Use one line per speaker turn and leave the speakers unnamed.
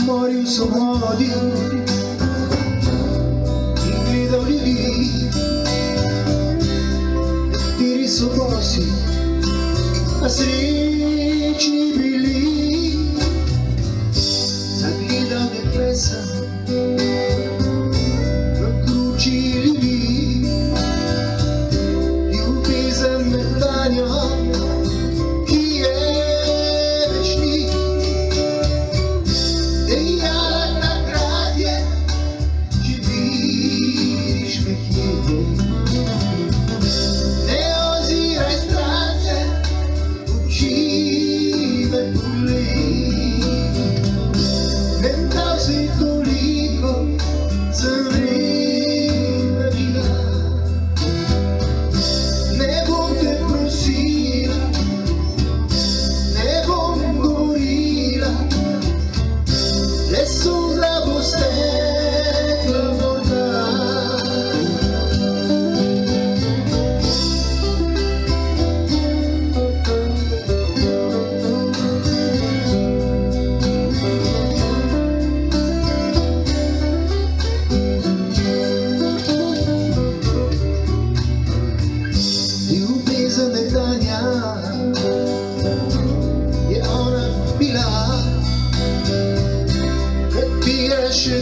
Morju sam hodio i gledal ljudi, nekateri so bosi, a srečni bili. Zagledal dekle sem v gruči ljudi, ljubezen med danjo, ki je večni. Dejala takrat je, če vidiš me kje, ne oziraj stran se, oči me bolej. Mental si toliko, sem vredna bila. Ne bom te prosila, ne bom govorila, le solza bo stekla morda. Ljubezen nekdanja je ona bila, katera še